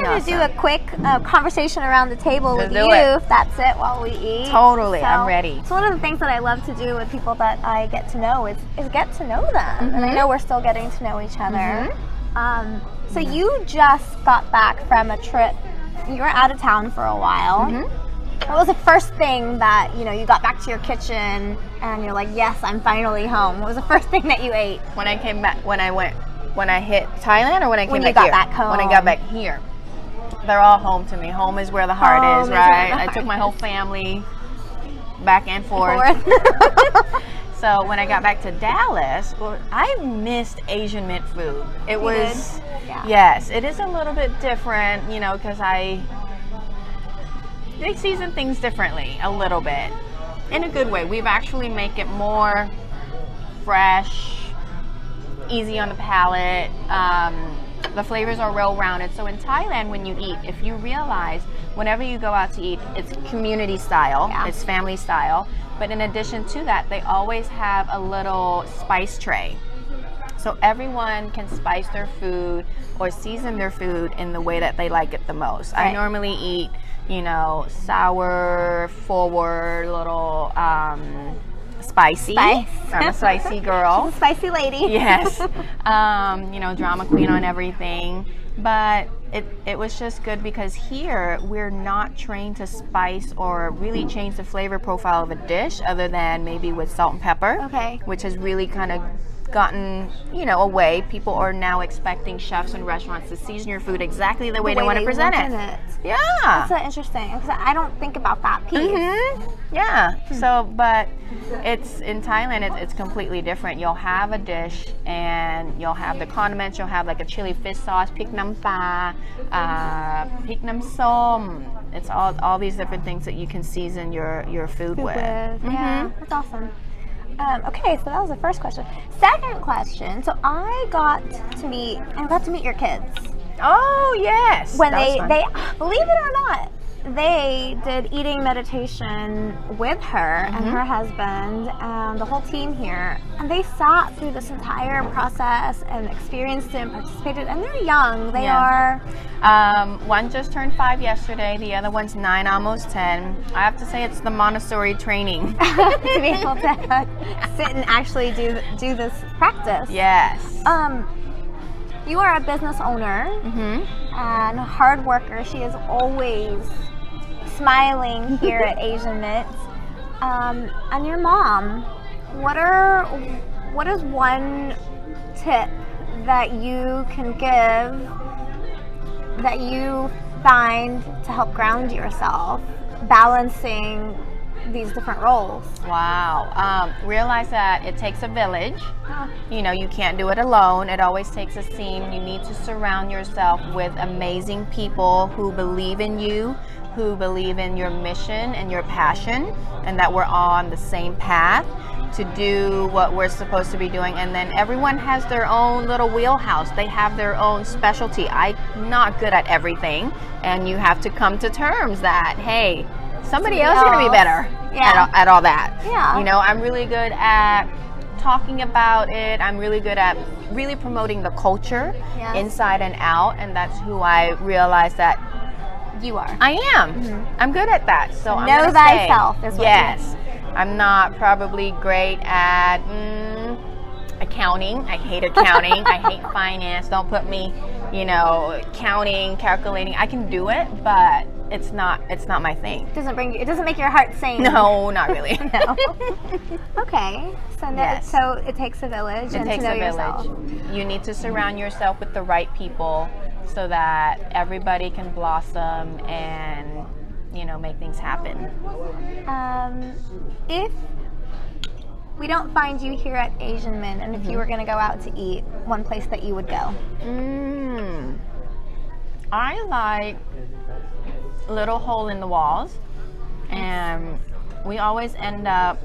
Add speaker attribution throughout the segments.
Speaker 1: to do a quick conversation around the table with you, if that's it, while we eat.
Speaker 2: Totally, I'm ready.
Speaker 1: So one of the things that I love to do with people that I get to know is get to know them. And I know we're still getting to know each other. So you just got back from a trip. You were out of town for a while. What was the first thing that, you got back to your kitchen and you're like, yes, I'm finally home? What was the first thing that you ate?
Speaker 2: When I came back, when I hit Thailand, or when I came back here?
Speaker 1: When you got back home.
Speaker 2: When I got back here. They're all home to me. Home is where the heart is, right? I took my whole family back and forth. So when I got back to Dallas, I missed Asian mint food. It was, yes, it is a little bit different, because they season things differently a little bit, in a good way. We've actually make it more fresh, easy on the palate. The flavors are well-rounded. So in Thailand, when you eat, if you realize, whenever you go out to eat, it's community style, it's family style. But in addition to that, they always have a little spice tray. So everyone can spice their food or season their food in the way that they like it the most. Right. I normally eat, sour, forward, little spicy. I'm a spicy girl.
Speaker 1: She's a spicy lady.
Speaker 2: Yes. Drama queen on everything. But it was just good because here we're not trained to spice or really change the flavor profile of a dish other than maybe with salt and pepper. Okay. Which has really kind of gotten, away. People are now expecting chefs and restaurants to season your food exactly the way they want to present it. Yeah.
Speaker 1: That's so interesting because I don't think about that piece.
Speaker 2: Yeah. So, but it's in Thailand, it's completely different. You'll have a dish and you'll have the condiments. You'll have like a chili fish sauce, pik nam pa, pik nam som. It's all these different things that you can season your food with.
Speaker 1: Yeah, that's awesome. Okay, so that was the first question. Second question. So I got to meet your kids.
Speaker 2: Oh yes.
Speaker 1: When they believe it or not, they did eating meditation with her and her husband and the whole team here, and they sat through this entire process and experienced it and participated. And they're young. They are.
Speaker 2: One just turned 5 yesterday. The other one's 9, almost 10. I have to say it's the Montessori training
Speaker 1: to be able to sit and actually do this practice.
Speaker 2: Yes.
Speaker 1: You are a business owner and a hard worker. She is always smiling here at Asian Mint. And your mom, what is one tip that you can give that you find to help ground yourself, balancing these different roles?
Speaker 2: Wow. Realize that it takes a village. You can't do it alone. It always takes a team. You need to surround yourself with amazing people who believe in you, who believe in your mission and your passion, and that we're all on the same path to do what we're supposed to be doing. And then everyone has their own little wheelhouse. They have their own specialty. I'm not good at everything, and you have to come to terms that, hey, somebody else is going to be better at all that. Yeah. I'm really good at talking about it. I'm really good at really promoting the culture inside and out, and that's who I realized that
Speaker 1: you are.
Speaker 2: I am. I'm good at that. So I'm
Speaker 1: know thyself is what
Speaker 2: yes. I'm not probably great at accounting. I hate accounting. I hate finance. Don't put me, counting, calculating. I can do it, but it's not my thing.
Speaker 1: It doesn't make your heart sing.
Speaker 2: No, not really.
Speaker 1: No. Okay. So it takes a village.
Speaker 2: It takes a village. You need to surround yourself with the right people so that everybody can blossom and make things happen. If we don't find you here at Asian Mint, and if you were going to go out to eat, one place that you would go? I like Little Hole in the Walls, and we always end up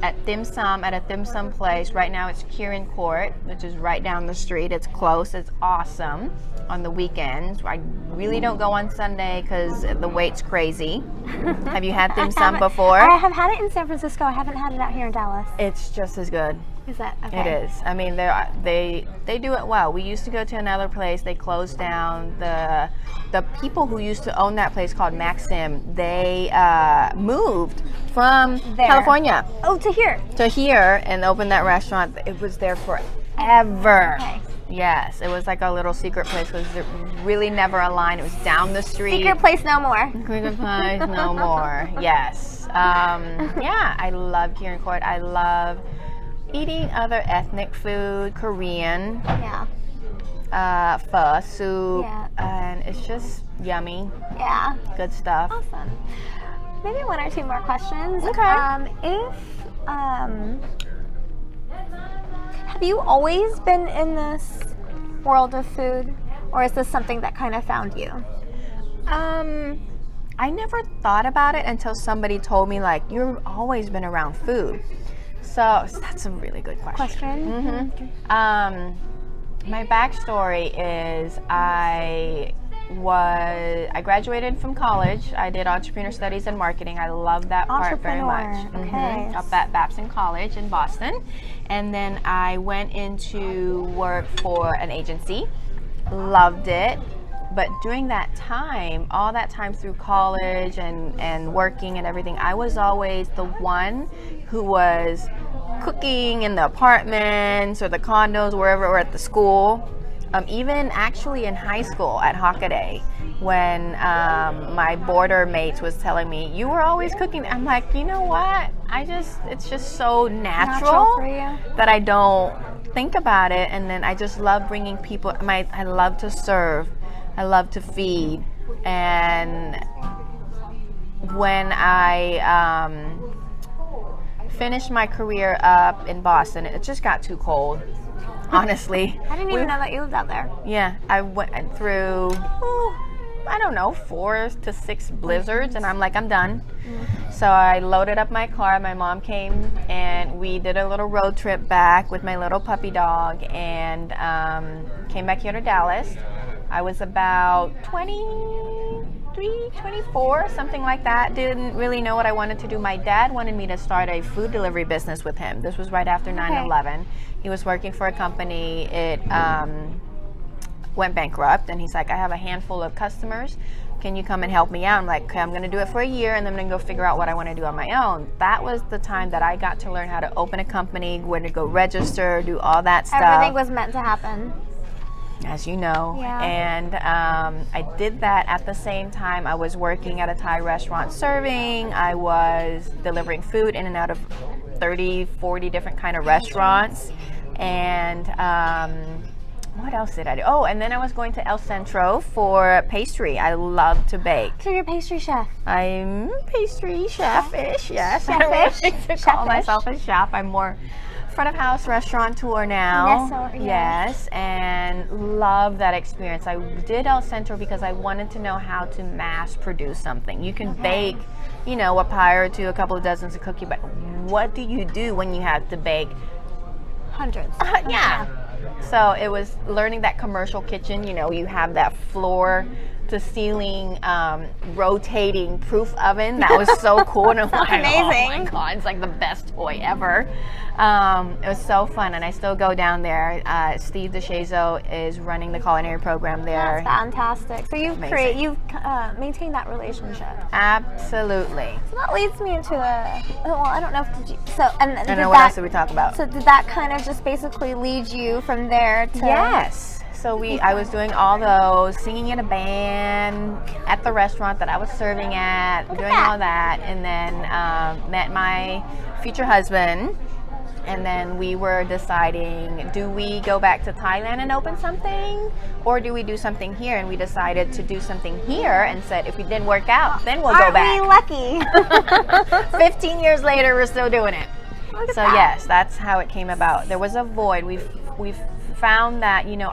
Speaker 2: at a dim sum place. Right now it's Kirin Court, which is right down the street. It's close. It's awesome on the weekends. I really don't go on Sunday because the wait's crazy. Have you had dim sum before?
Speaker 1: I have had it in San Francisco. I haven't had it out here in Dallas.
Speaker 2: It's just as good.
Speaker 1: Is that okay?
Speaker 2: It is. I mean, they do it well. We used to go to another place. They closed down. The people who used to own that place called Maxim, they moved from California.
Speaker 1: Oh, to here.
Speaker 2: To here and opened that restaurant. It was there forever.
Speaker 1: Okay.
Speaker 2: Yes, it was like a little secret place. It was really never a line. It was down the street.
Speaker 1: Secret place no more.
Speaker 2: Secret place no more. Yes. Yeah, I love Kieran Court. I love eating other ethnic food, Korean, pho, soup, and it's just yummy.
Speaker 1: Yeah.
Speaker 2: Good stuff.
Speaker 1: Awesome. Maybe one or two more questions.
Speaker 2: Okay.
Speaker 1: Have you always been in this world of food, or is this something that kind of found you?
Speaker 2: I never thought about it until somebody told me, like, you've always been around food. So that's a really good question. My backstory is I graduated from college. I did entrepreneur studies and marketing. I love that part very much.
Speaker 1: Okay.
Speaker 2: Up at Babson College in Boston. And then I went into work for an agency. Loved it. But during that time, all that time through college and working and everything, I was always the one who was cooking in the apartments or the condos, wherever, or at the school. Even actually in high school at Hockaday, when my boarder mates was telling me, you were always cooking. I'm like, you know what? It's just so natural
Speaker 1: for you.
Speaker 2: that I don't think about it. And then I just love bringing people. I love to serve. I love to feed. And when I finished my career up in Boston, it just got too cold. Honestly.
Speaker 1: I didn't even know that you lived out there.
Speaker 2: Yeah, I went through, I don't know, 4 to 6 blizzards, and I'm like, I'm done. So I loaded up my car. My mom came, and we did a little road trip back with my little puppy dog, and came back here to Dallas. I was about 23, 24, something like that. Didn't really know what I wanted to do. My dad wanted me to start a food delivery business with him. This was right after 9/11. He was working for a company. It went bankrupt, and he's like, I have a handful of customers. Can you come and help me out? I'm like, okay, I'm going to do it for a year, and then I'm going to go figure out what I want to do on my own. That was the time that I got to learn how to open a company, where to go register, do all that stuff.
Speaker 1: Everything was meant to happen.
Speaker 2: As you know.
Speaker 1: Yeah.
Speaker 2: And I did that at the same time. I was working at a Thai restaurant serving. I was delivering food in and out of 30, 40 different kind of restaurants. And what else did I do? Oh, and then I was going to El Centro for pastry. I love to bake.
Speaker 1: So you're a pastry chef.
Speaker 2: I'm pastry chef-ish, yes.
Speaker 1: Chef-ish?
Speaker 2: I don't really like to call
Speaker 1: Chef-ish?
Speaker 2: myself a chef. I'm more front of house restaurateur now.
Speaker 1: Yes,
Speaker 2: and love that experience. I did El Centro because I wanted to know how to mass produce something. You can bake, you know, a pie or two, a couple of dozens of cookies, but what do you do when you have to bake
Speaker 1: hundreds?
Speaker 2: Yeah. So it was learning that commercial kitchen. You know, you have that floor to ceiling rotating proof oven. That was so cool. And I'm like,
Speaker 1: amazing.
Speaker 2: Oh my God, it's like the best toy ever. It was so fun, and I still go down there. Steve DeShazo is running the culinary program there.
Speaker 1: That's fantastic. So you've maintained that relationship.
Speaker 2: Absolutely.
Speaker 1: So that leads me into I don't know if did you. So and
Speaker 2: I don't know what else did we talk about.
Speaker 1: So did that kind of just basically lead you from there to?
Speaker 2: Yes. So I was doing all those, singing in a band at the restaurant that I was serving at, all that, and then met my future husband. And then we were deciding, do we go back to Thailand and open something, or do we do something here? And we decided to do something here, and said if it didn't work out, then we'll go back.
Speaker 1: Aren't we lucky?
Speaker 2: 15 years later, we're still doing it.
Speaker 1: Look at
Speaker 2: So
Speaker 1: that.
Speaker 2: yes, that's how it came about. There was a void. We've found that, you know,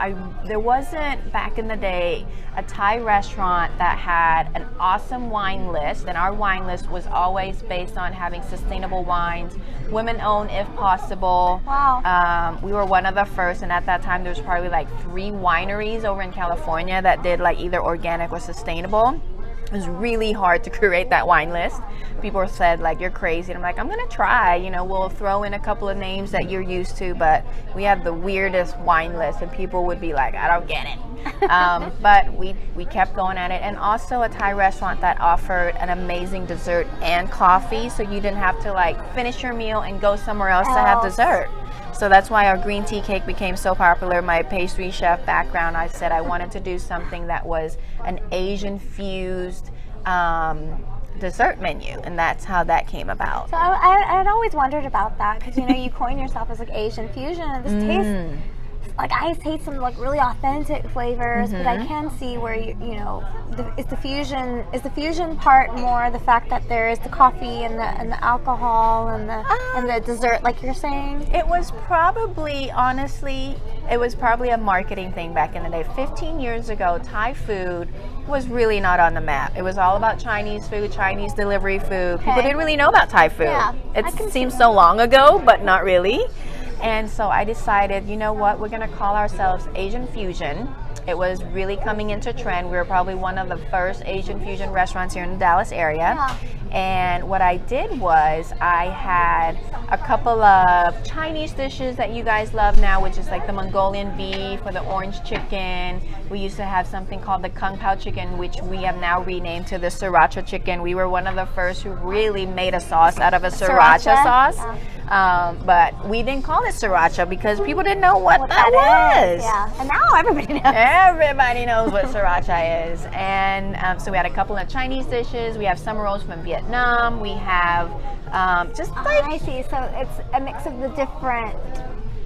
Speaker 2: there wasn't back in the day a Thai restaurant that had an awesome wine list, and our wine list was always based on having sustainable wines, women owned if possible.
Speaker 1: Wow.
Speaker 2: We were one of the first, and at that time there was probably like 3 wineries over in California that did like either organic or sustainable. was really hard to create that wine list. People said, like, you're crazy. And I'm like, I'm going to try. You know, we'll throw in a couple of names that you're used to, but we have the weirdest wine list, and people would be like, I don't get it. But we kept going at it. And also a Thai restaurant that offered an amazing dessert and coffee, so you didn't have to, like, finish your meal and go somewhere else to have dessert. So that's why our green tea cake became so popular. My pastry chef background, I said I wanted to do something that was an Asian fused dessert menu, and that's how that came about.
Speaker 1: So I'd always wondered about that, because you know, you coin yourself as like Asian fusion, and this tastes like, I taste some like really authentic flavors, but I can see where you know, is the fusion part more the fact that there is the coffee and the alcohol and the dessert, like you're saying?
Speaker 2: It was probably, honestly, it was probably a marketing thing back in the day. 15 years ago, Thai food was really not on the map. It was all about Chinese food, Chinese delivery food. People didn't really know about Thai food.
Speaker 1: Yeah,
Speaker 2: it seems so long ago, but not really. And so I decided, you know what, we're going to call ourselves Asian Fusion. It was really coming into trend. We were probably one of the first Asian fusion restaurants here in the Dallas area.
Speaker 1: Yeah.
Speaker 2: And what I did was I had a couple of Chinese dishes that you guys love now, which is like the Mongolian beef or the orange chicken. We used to have something called the Kung Pao chicken, which we have now renamed to the Sriracha chicken. We were one of the first who really made a sauce out of a Sriracha sauce. Yeah. But we didn't call it Sriracha because people didn't know what that was.
Speaker 1: Yeah. And now everybody knows.
Speaker 2: Everybody knows what Sriracha is. And so we had a couple of Chinese dishes. We have summer rolls from Vietnam. We have just like...
Speaker 1: I see. So it's a mix of the different...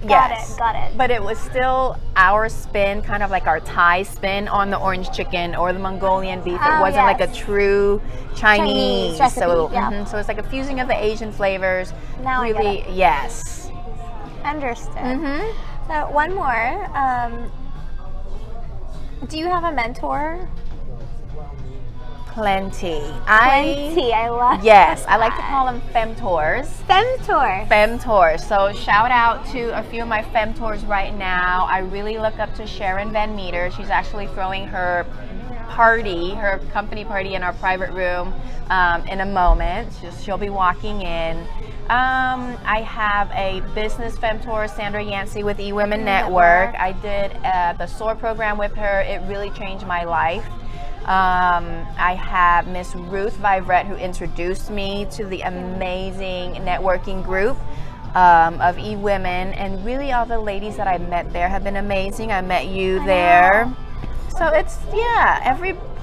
Speaker 2: Yes.
Speaker 1: Got it.
Speaker 2: But it was still our spin, kind of like our Thai spin on the orange chicken or the Mongolian beef. It wasn't like a true Chinese
Speaker 1: recipe,
Speaker 2: so
Speaker 1: yeah.
Speaker 2: so it's like a fusing of the Asian flavors.
Speaker 1: Now
Speaker 2: really,
Speaker 1: I get it.
Speaker 2: yes.
Speaker 1: Understood. So one more. Do you have a mentor?
Speaker 2: Plenty.
Speaker 1: I love
Speaker 2: Yes,
Speaker 1: that.
Speaker 2: I like to call them femtors. Femtors. So shout out to a few of my femtors right now. I really look up to Sharon Van Meter. She's actually throwing her company party in our private room in a moment. She'll be walking in. I have a business femtor, Sandra Yancey with eWomen Network. I did the SOAR program with her. It really changed my life. I have Miss Ruth Vivrette, who introduced me to the amazing networking group of eWomen, and really all the ladies that I met there have been amazing. I met you there. So it's,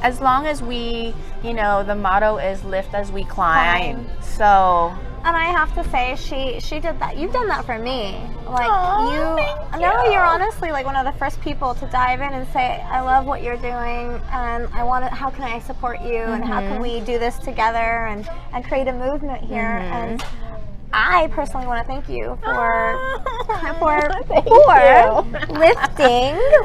Speaker 2: as long as we, you know, the motto is lift as we climb. So...
Speaker 1: And I have to say, she did that. You've done that for me. Like,
Speaker 2: thank you.
Speaker 1: You're honestly like one of the first people to dive in and say, I love what you're doing, and how can I support you, and how can we do this together and create a movement here. And I personally want to thank you for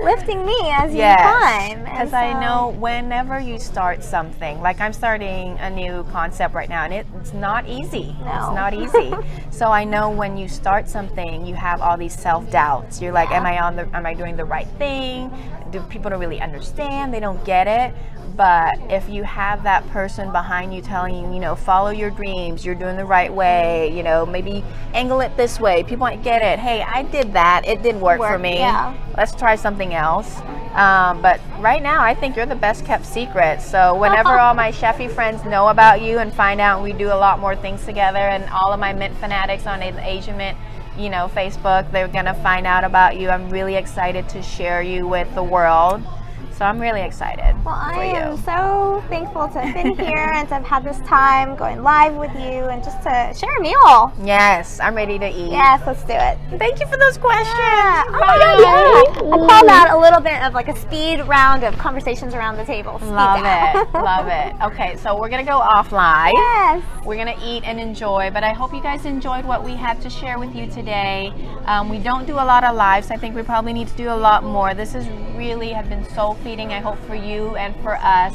Speaker 1: lifting me as you climb.
Speaker 2: Because I know whenever you start something, like I'm starting a new concept right now, and it's not easy.
Speaker 1: No.
Speaker 2: It's not easy. So I know when you start something, you have all these self-doubts. You're like, am I doing the right thing? Do people don't really understand? They don't get it. But if you have that person behind you telling you, you know, follow your dreams, you're doing the right way, you know, maybe angle it this way, people might get it. Hey, I did that. It did work for me.
Speaker 1: Yeah.
Speaker 2: Let's try something else. But right now, I think you're the best kept secret. So whenever all my chefy friends know about you and find out we do a lot more things together, and all of my mint fanatics on Asian Mint, you know, Facebook, they're going to find out about you. I'm really excited to share you with the world. So I'm really excited.
Speaker 1: Well, I am so thankful to have been here and to have had this time going live with you and just to share a meal.
Speaker 2: Yes, I'm ready to eat.
Speaker 1: Yes, let's do it.
Speaker 2: Thank you for those questions.
Speaker 1: Yeah. Oh my God, yeah. I call that a little bit of like a speed round of conversations around the table.
Speaker 2: Love it. Okay, so we're going to go offline.
Speaker 1: Yes.
Speaker 2: We're going to eat and enjoy, but I hope you guys enjoyed what we had to share with you today. We don't do a lot of lives. I think we probably need to do a lot more. This has really have been soul feeding, I hope, for you and for us.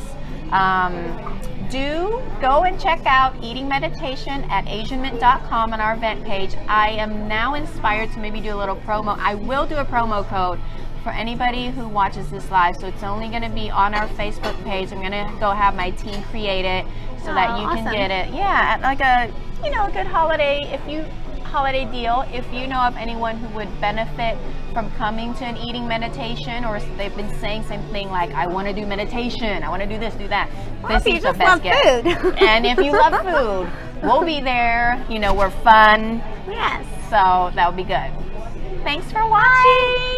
Speaker 2: do go and check out Eating Meditation at asianmint.com on our event page. I am now inspired to maybe do a little promo. I will do a promo code for anybody who watches this live, so it's only going to be on our Facebook page. I'm going to go have my team create it so that you can get it. Yeah, at like a a good holiday deal. If you know of anyone who would benefit from coming to an eating meditation, or they've been saying something like, I want to do meditation, I want to do this, do that.
Speaker 1: This is the best gift.
Speaker 2: And if you love food, we'll be there. We're fun.
Speaker 1: Yes.
Speaker 2: So that would be good. Thanks for watching.